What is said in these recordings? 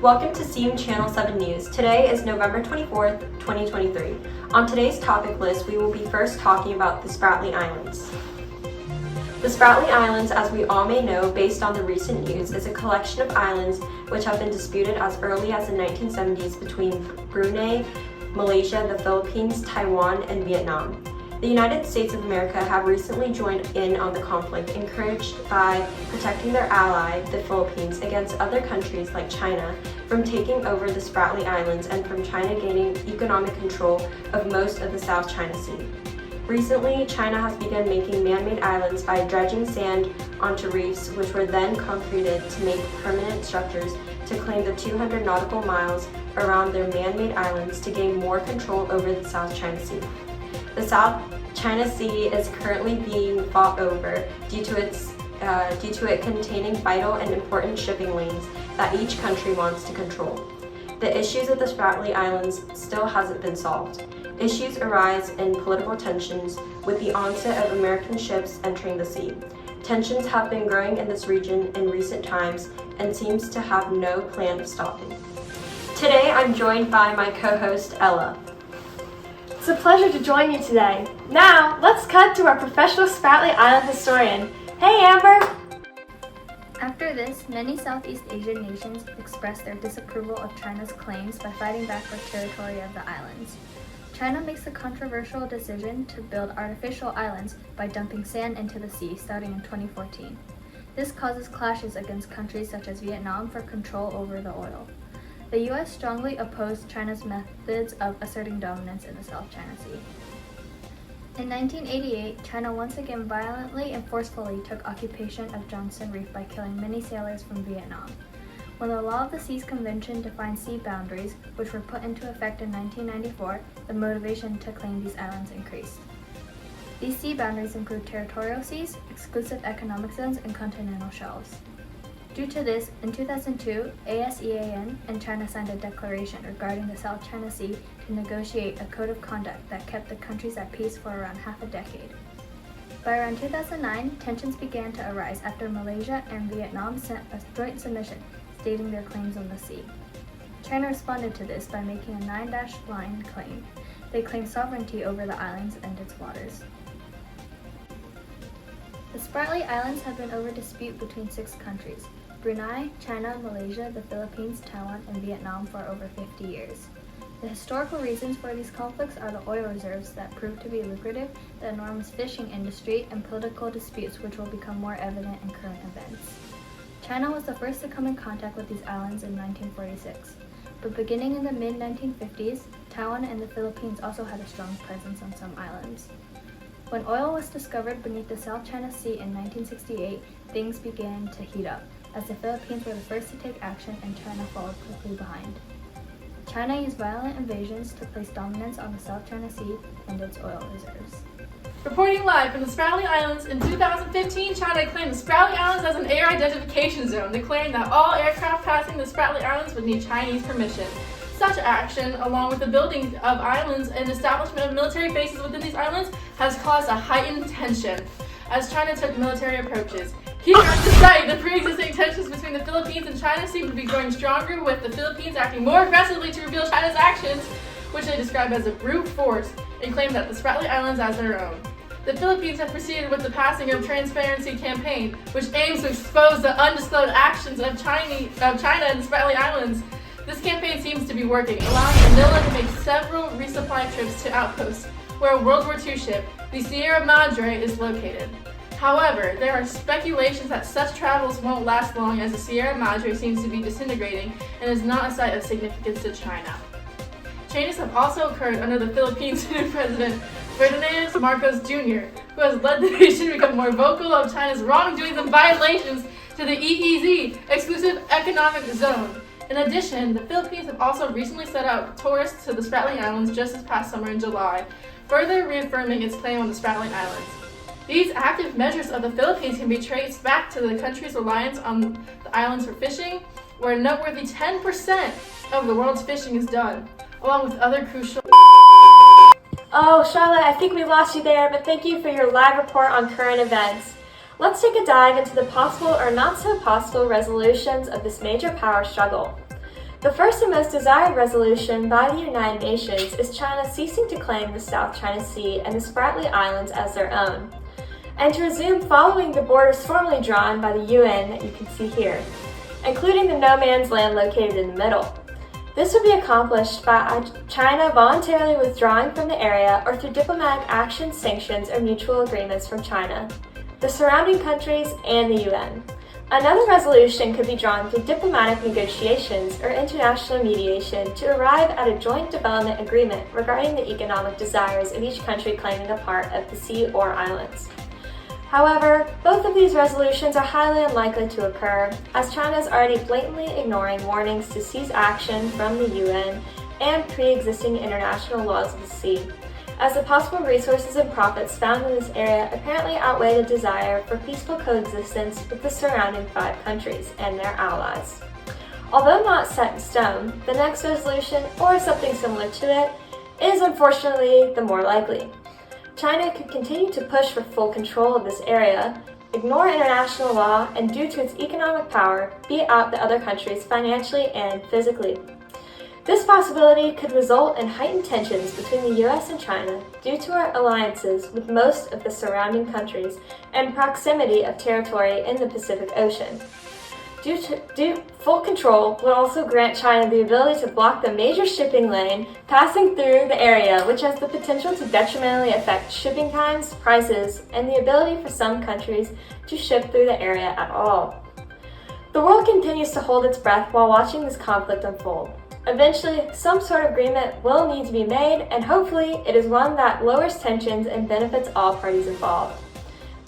Welcome to CM Channel 7 News. Today is November 24th, 2023. On today's topic list, we will be first talking about the Spratly Islands. The Spratly Islands, as we all may know based on the recent news, is a collection of islands which have been disputed as early as the 1970s between Brunei, Malaysia, the Philippines, Taiwan, and Vietnam. The United States of America have recently joined in on the conflict, encouraged by protecting their ally, the Philippines, against other countries like China from taking over the Spratly Islands and from China gaining economic control of most of the South China Sea. Recently, China has begun making man-made islands by dredging sand onto reefs, which were then concreted to make permanent structures to claim the 200 nautical miles around their man-made islands to gain more control over the South China Sea. The South China Sea is currently being fought over due to it containing vital and important shipping lanes that each country wants to control. The issues of the Spratly Islands still hasn't been solved. Issues arise in political tensions with the onset of American ships entering the sea. Tensions have been growing in this region in recent times and seems to have no plan of stopping. Today I'm joined by my co-host Ella. It's a pleasure to join you today. Now, let's cut to our professional Spratly Island historian. Hey, Amber! After this, many Southeast Asian nations expressed their disapproval of China's claims by fighting back for territory of the islands. China makes the controversial decision to build artificial islands by dumping sand into the sea starting in 2014. This causes clashes against countries such as Vietnam for control over the oil. The U.S. strongly opposed China's methods of asserting dominance in the South China Sea. In 1988, China once again violently and forcefully took occupation of Johnson Reef by killing many sailors from Vietnam. When the Law of the Seas Convention defined sea boundaries, which were put into effect in 1994, the motivation to claim these islands increased. These sea boundaries include territorial seas, exclusive economic zones, and continental shelves. Due to this, in 2002, ASEAN and China signed a declaration regarding the South China Sea to negotiate a code of conduct that kept the countries at peace for around half a decade. By around 2009, tensions began to arise after Malaysia and Vietnam sent a joint submission stating their claims on the sea. China responded to this by making a 9-line claim. They claimed sovereignty over the islands and its waters. The Spratly Islands have been over dispute between 6 countries: Brunei, China, Malaysia, the Philippines, Taiwan, and Vietnam for over 50 years. The historical reasons for these conflicts are the oil reserves that proved to be lucrative, the enormous fishing industry, and political disputes which will become more evident in current events. China was the first to come in contact with these islands in 1946, but beginning in the mid-1950s, Taiwan and the Philippines also had a strong presence on some islands. When oil was discovered beneath the South China Sea in 1968, things began to heat up, as the Philippines were the first to take action and China followed quickly behind. China used violent invasions to place dominance on the South China Sea and its oil reserves. Reporting live from the Spratly Islands, in 2015, China claimed the Spratly Islands as an air identification zone, declaring that all aircraft passing the Spratly Islands would need Chinese permission. Such action, along with the building of islands and establishment of military bases within these islands, has caused a heightened tension as China took military approaches. Here at the site, the pre-existing tensions between the Philippines and China seem to be growing stronger, with the Philippines acting more aggressively to reveal China's actions, which they describe as a brute force, and claim that the Spratly Islands as their own. The Philippines have proceeded with the passing of Transparency Campaign, which aims to expose the undisclosed actions of China and the Spratly Islands. This campaign seems to be working, allowing Manila to make several resupply trips to outposts, where a World War II ship, the Sierra Madre, is located. However, there are speculations that such travels won't last long, as the Sierra Madre seems to be disintegrating and is not a site of significance to China. Changes have also occurred under the Philippines' new president, Ferdinand Marcos Jr., who has led the nation to become more vocal of China's wrongdoings and violations to the EEZ, Exclusive Economic Zone. In addition, the Philippines have also recently set out tourists to the Spratly Islands just this past summer in July, further reaffirming its claim on the Spratly Islands. These active measures of the Philippines can be traced back to the country's reliance on the islands for fishing, where a noteworthy 10% of the world's fishing is done, along with other crucial... Oh, Charlotte, I think we lost you there, but thank you for your live report on current events. Let's take a dive into the possible or not so possible resolutions of this major power struggle. The first and most desired resolution by the United Nations is China ceasing to claim the South China Sea and the Spratly Islands as their own, and to resume following the borders formerly drawn by the UN that you can see here, including the no man's land located in the middle. This would be accomplished by China voluntarily withdrawing from the area or through diplomatic action, sanctions, or mutual agreements from China, the surrounding countries, and the UN. Another resolution could be drawn through diplomatic negotiations or international mediation to arrive at a joint development agreement regarding the economic desires of each country claiming a part of the sea or islands. However, both of these resolutions are highly unlikely to occur, as China is already blatantly ignoring warnings to cease action from the UN and pre-existing international laws of the sea, as the possible resources and profits found in this area apparently outweigh the desire for peaceful coexistence with the surrounding 5 countries and their allies. Although not set in stone, the next resolution, or something similar to it, is unfortunately the more likely. China could continue to push for full control of this area, ignore international law, and due to its economic power, beat out the other countries financially and physically. This possibility could result in heightened tensions between the US and China due to our alliances with most of the surrounding countries and proximity of territory in the Pacific Ocean. Full control would also grant China the ability to block the major shipping lane passing through the area, which has the potential to detrimentally affect shipping times, prices, and the ability for some countries to ship through the area at all. The world continues to hold its breath while watching this conflict unfold. Eventually, some sort of agreement will need to be made, and hopefully it is one that lowers tensions and benefits all parties involved.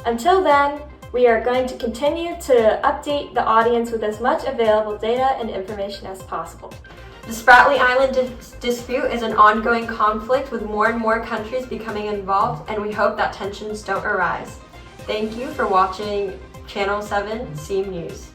Until then, we are going to continue to update the audience with as much available data and information as possible. The Spratly Island dispute is an ongoing conflict with more and more countries becoming involved, and we hope that tensions don't arise. Thank you for watching Channel 7 SEAM News.